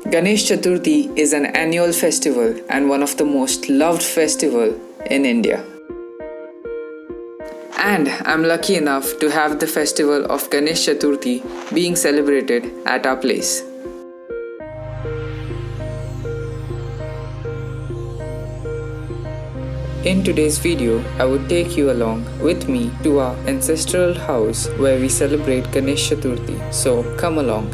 Ganesh Chaturti is an annual festival and one of the most loved festival in India. And I'm lucky enough to have the festival of Ganesh Chaturti being celebrated at our place. In today's video, I would take you along with me to our ancestral house where we celebrate Ganesh Chaturti. So come along.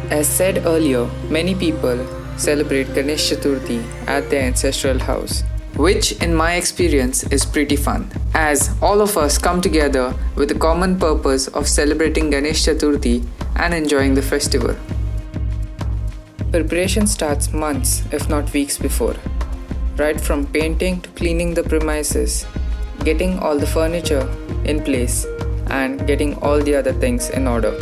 As said earlier, many people celebrate Ganesh Chaturthi at their ancestral house, which in my experience is pretty fun, as all of us come together with the common purpose of celebrating Ganesh Chaturthi and enjoying the festival. Preparation starts months, if not weeks before, right from painting to cleaning the premises, getting all the furniture in place, and getting all the other things in order.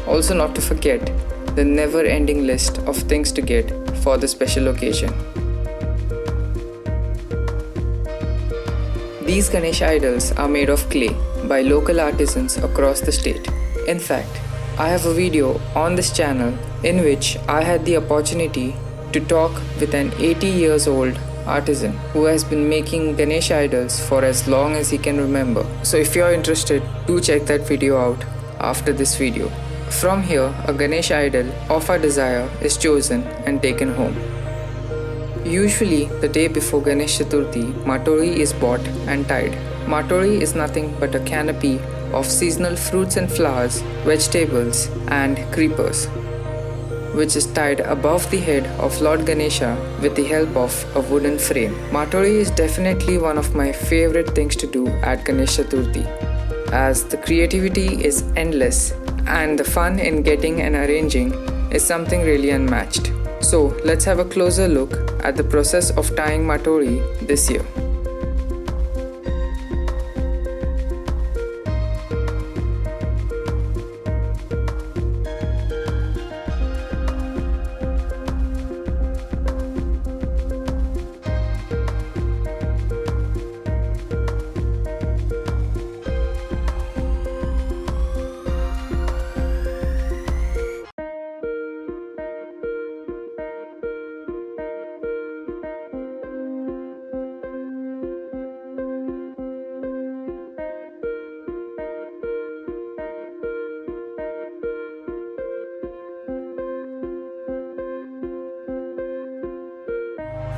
Also, not to forget the never-ending list of things to get for the special occasion. These Ganesh idols are made of clay by local artisans across the state. In fact, I have a video on this channel in which I had the opportunity to talk with an 80 years old artisan who has been making Ganesh idols for as long as he can remember. So if you're interested, do check that video out after this video. From here, a Ganesh idol of our desire is chosen and taken home. Usually, the day before Ganesh Chaturthi, Matori is bought and tied. Matori is nothing but a canopy of seasonal fruits and flowers, vegetables, and creepers, which is tied above the head of Lord Ganesha with the help of a wooden frame. Matori is definitely one of my favorite things to do at Ganesh Chaturthi, as the creativity is endless and the fun in getting and arranging is something really unmatched. So let's have a closer look at the process of tying Matori this year.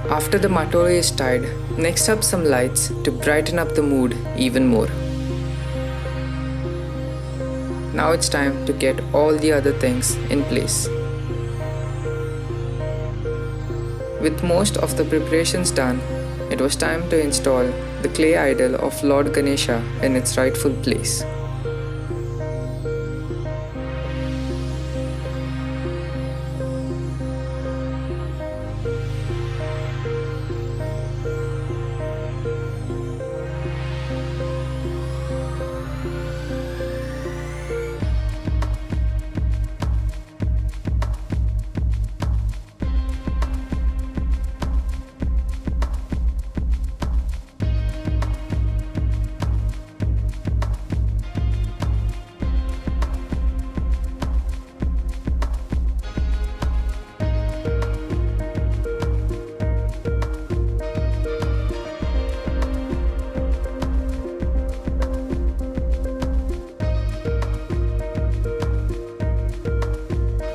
After the Matori is tied, next up some lights to brighten up the mood even more. Now it's time to get all the other things in place. With most of the preparations done, it was time to install the clay idol of Lord Ganesha in its rightful place.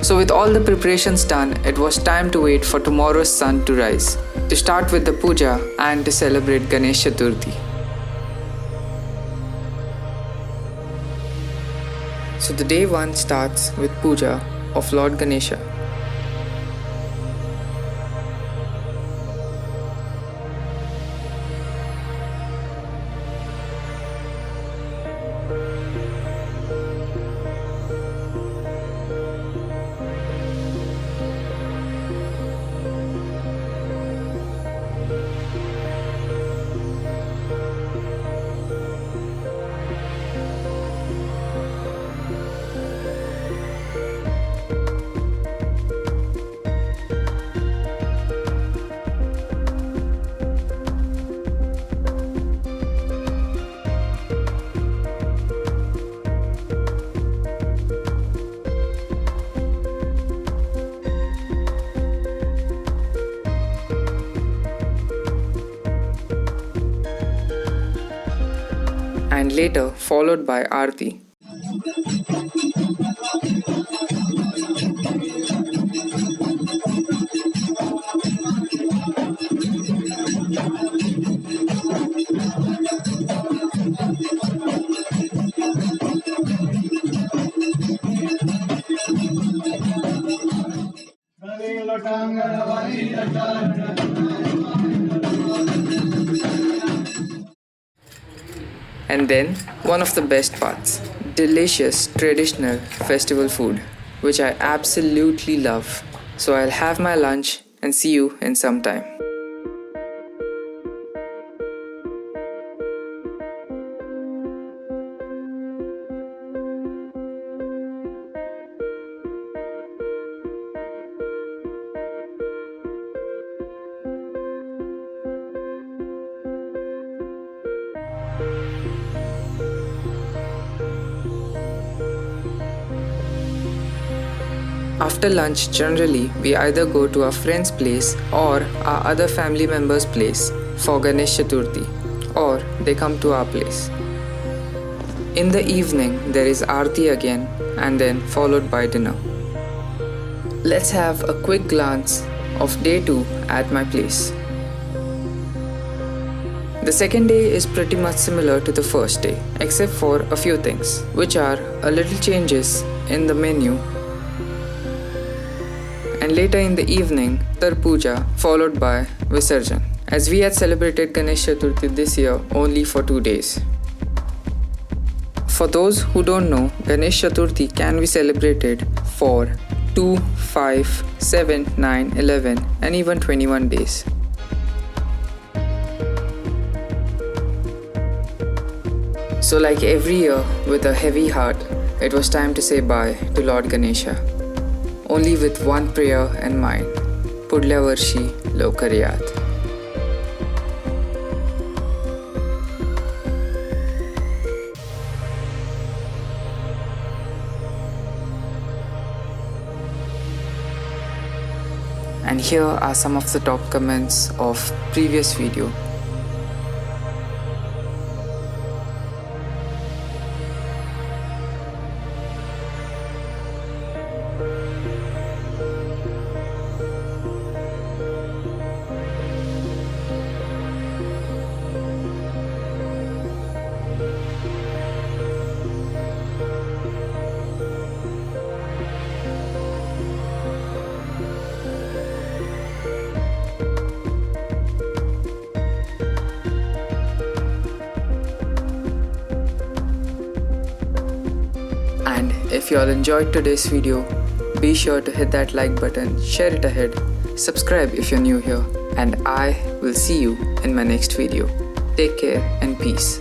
So with all the preparations done, it was time to wait for tomorrow's sun to rise, to start with the puja and to celebrate Ganesh Chaturthi. So the day one starts with puja of Lord Ganesha. and later followed by Aarti. And then, one of the best parts, delicious traditional festival food, which I absolutely love. So I'll have my lunch and see you in some time. After lunch, generally, we either go to our friend's place or our other family member's place for Ganesh Chaturti, or they come to our place. In the evening, there is Aarti again and then followed by dinner. Let's have a quick glance of day 2 at my place. The second day is pretty much similar to the first day, except for a few things, which are a little changes in the menu. And later in the evening, Tar Puja followed by Visarjan, as we had celebrated Ganesh Chaturti this year only for 2 days. For those who don't know, Ganesh Chaturti can be celebrated for 2, 5, 7, 9, 11 and even 21 days. So like every year, with a heavy heart, it was time to say bye to Lord Ganesha. Only with one prayer in mind, Pudlya Varshi Lokaryat. And here are some of the top comments of previous video. And if you all enjoyed today's video, be sure to hit that like button, share it ahead, subscribe if you're new here, and I will see you in my next video. Take care and peace.